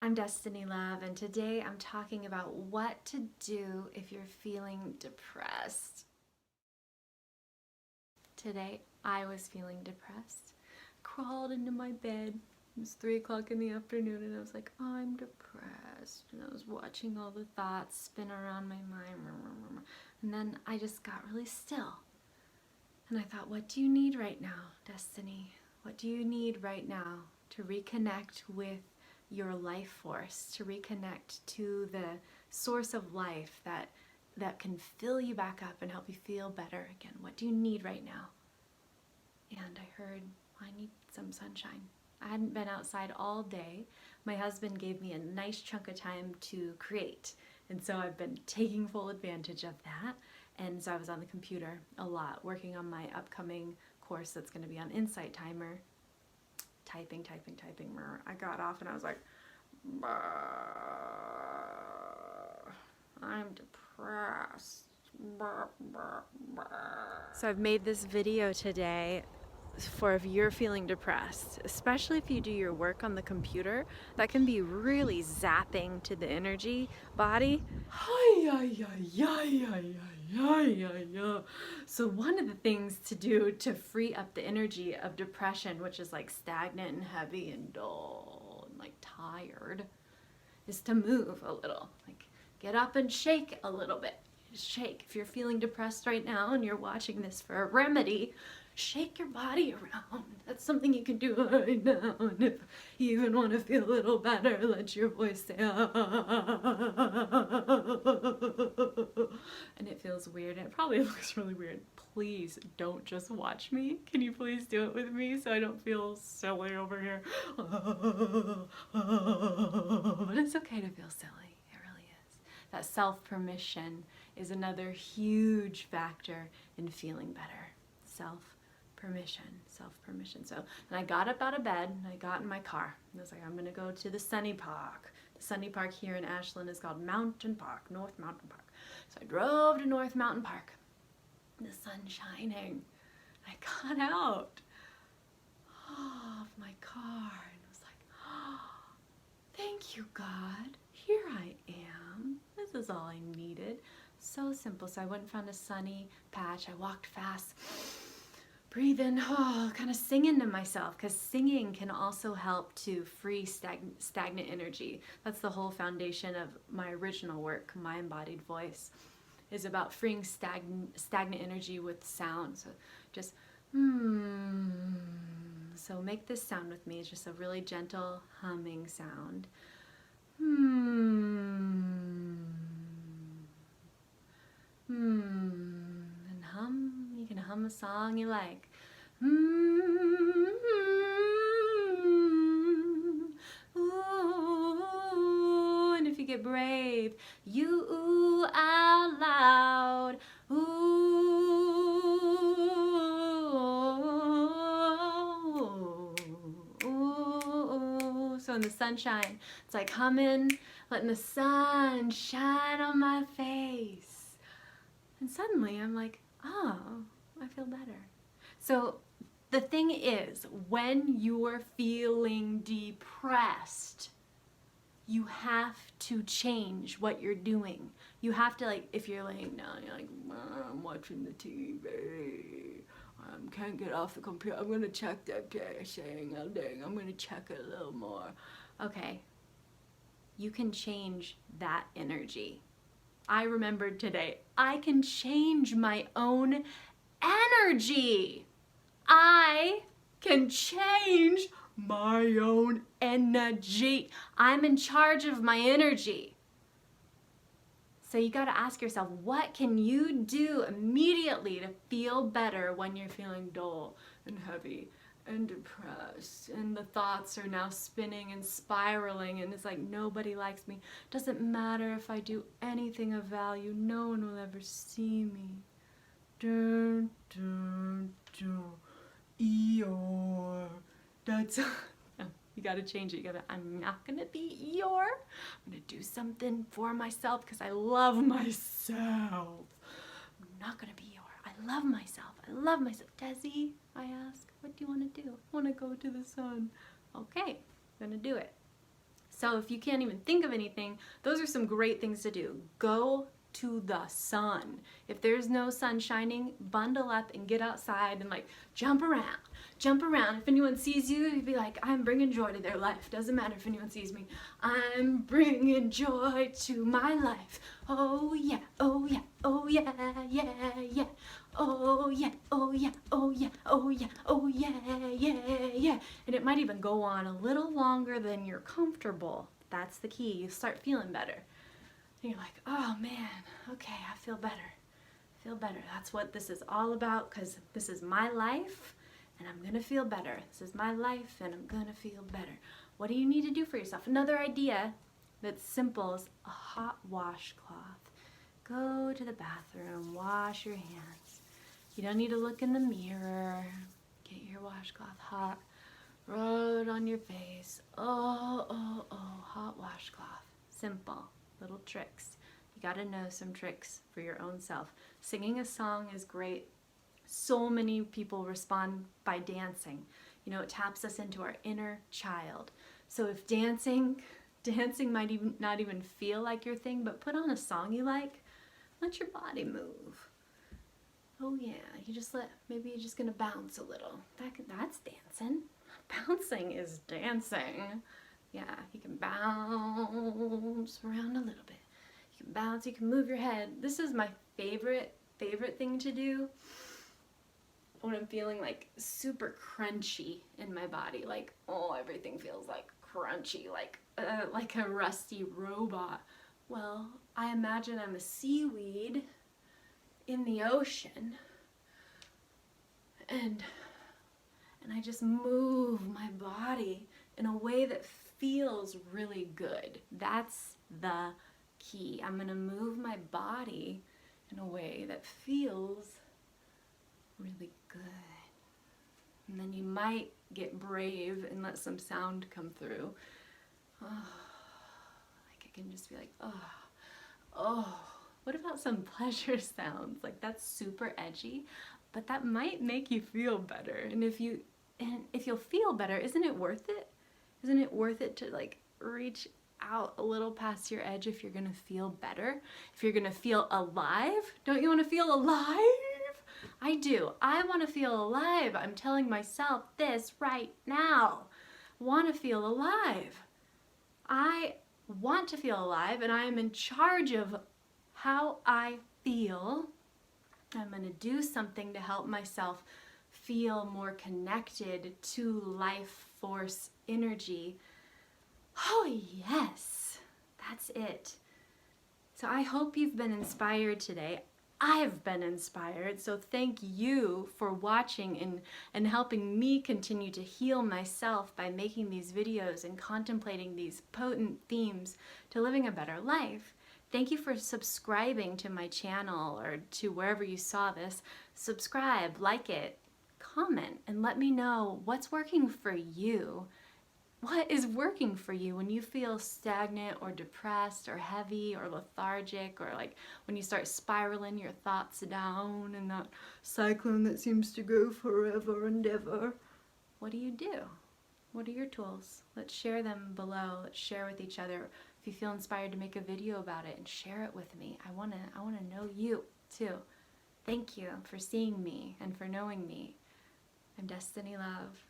I'm Destiny Love, and today I'm talking about what to do if you're feeling depressed. Today I was feeling depressed. Crawled into my bed. It was 3 o'clock in the afternoon and I was like, I'm depressed. And I was watching all the thoughts spin around my mind. And then I just got really still. And I thought, what do you need right now, Destiny? What do you need right now to reconnect with your life force, to reconnect to the source of life that can fill you back up and help you feel better again? What do you need right now? And I heard, I need some sunshine. I hadn't been outside all day. My husband gave me a nice chunk of time to create, and so I've been taking full advantage of that. And so I was on the computer a lot, working on my upcoming course that's going to be on Insight Timer. Typing. I got off and I was like, I'm depressed. So I've made this video today for if you're feeling depressed, especially if you do your work on the computer. That can be really zapping to the energy body. So one of the things to do to free up the energy of depression, which is like stagnant and heavy and dull and like tired, is to move a little. Like get up and shake a little bit. Just shake. If you're feeling depressed right now and you're watching this for a remedy, shake your body around. That's something you can do right now. And if you even want to feel a little better, let your voice say, and it feels weird, and it probably looks really weird. Please don't just watch me. Can you please do it with me so I don't feel silly over here? But it's okay to feel silly. It really is. That self-permission is another huge factor in feeling better. Self-permission. So, and I got up out of bed and I got in my car. And I was like, I'm gonna go to the Sunny Park. The Sunny Park here in Ashland is called Mountain Park, North Mountain Park. So I drove to North Mountain Park. The sun shining. I got out of my car and was like, oh, thank you, God. Here I am. This is all I needed. So simple. So I went and found a sunny patch. I walked fast, breathing, kind of singing to myself, because singing can also help to free stagnant energy. That's the whole foundation of my original work, My Embodied Voice, is about freeing stagnant energy with sound. So just So make this sound with me. It's just a really gentle humming sound. And hum. You can hum a song you like. Ooh. And if you get brave, you ooh out loud. Ooh. So in the sunshine, it's like humming, letting the sun shine on my face. And suddenly I'm like, oh, I feel better. So the thing is, when you're feeling depressed, you have to change what you're doing. You have to, like, if you're laying down, you're like, I'm watching the TV. I can't get off the computer. I'm going to check that thing. I'm going to check it a little more. Okay. You can change that energy. I remembered today, I can change my own energy. I can change my own energy. I'm in charge of my energy. So you got to ask yourself, what can you do immediately to feel better when you're feeling dull and heavy and depressed and the thoughts are now spinning and spiraling and it's like nobody likes me. Doesn't matter if I do anything of value, no one will ever see me. Dun, dun, dun. Eeyore. That's you gotta change it. You gotta, I'm not gonna be Eeyore. I'm gonna do something for myself because I love myself. I'm not gonna be Eeyore. I love myself. I love myself. Desi, I ask, what do you want to do? I want to go to the sun. Okay, I'm gonna do it. So if you can't even think of anything, those are some great things to do. Go to the sun. If there's no sun shining, bundle up and get outside and like jump around. Jump around. If anyone sees you, you'd be like, I'm bringing joy to their life. Doesn't matter if anyone sees me. I'm bringing joy to my life. Oh yeah, oh yeah, oh yeah, yeah, yeah. Oh yeah, oh yeah, oh yeah, oh yeah, oh yeah, yeah, yeah. And it might even go on a little longer than you're comfortable. That's the key. You start feeling better. And you're like, oh man, okay, I feel better. I feel better. That's what this is all about, because this is my life and I'm gonna feel better. This is my life and I'm gonna feel better. What do you need to do for yourself? Another idea that's simple is a hot washcloth. Go to the bathroom, wash your hands. You don't need to look in the mirror. Get your washcloth hot, rub it on your face. Oh, oh, oh, hot washcloth. Simple. Little tricks. You gotta know some tricks for your own self. Singing a song is great. So many people respond by dancing. You know, it taps us into our inner child. So if dancing might even not even feel like your thing, but put on a song you like, let your body move. Oh yeah, maybe you're just gonna bounce a little. That's dancing. Bouncing is dancing. Yeah, you can bounce around a little bit. You can bounce, you can move your head. This is my favorite thing to do when I'm feeling like super crunchy in my body. Like, oh, everything feels like crunchy, like a rusty robot. Well, I imagine I'm a seaweed in the ocean, and I just move my body in a way that feels really good. That's the key. I'm gonna move my body in a way that feels really good. And then you might get brave and let some sound come through. Oh, like I can just be like, oh, oh. What about some pleasure sounds? Like, that's super edgy, but that might make you feel better. And if you'll feel better, isn't it worth it? Isn't it worth it to like reach out a little past your edge if you're gonna feel better? If you're gonna feel alive? Don't you wanna feel alive? I do. I wanna feel alive. I'm telling myself this right now. Wanna feel alive. I want to feel alive, and I am in charge of how I feel. I'm gonna do something to help myself feel more connected to life force energy. Oh yes, that's it. So I hope you've been inspired today. I've been inspired, so thank you for watching and helping me continue to heal myself by making these videos and contemplating these potent themes to living a better life. Thank you for subscribing to my channel or to wherever you saw this. Subscribe, like it, comment, and let me know what's working for you. What is working for you when you feel stagnant or depressed or heavy or lethargic, or like when you start spiraling your thoughts down in that cyclone that seems to go forever and ever? What do? What are your tools? Let's share them below. Let's share with each other. If you feel inspired to make a video about it, and share it with me. I wanna know you too. Thank you for seeing me and for knowing me. I'm Destiny Love.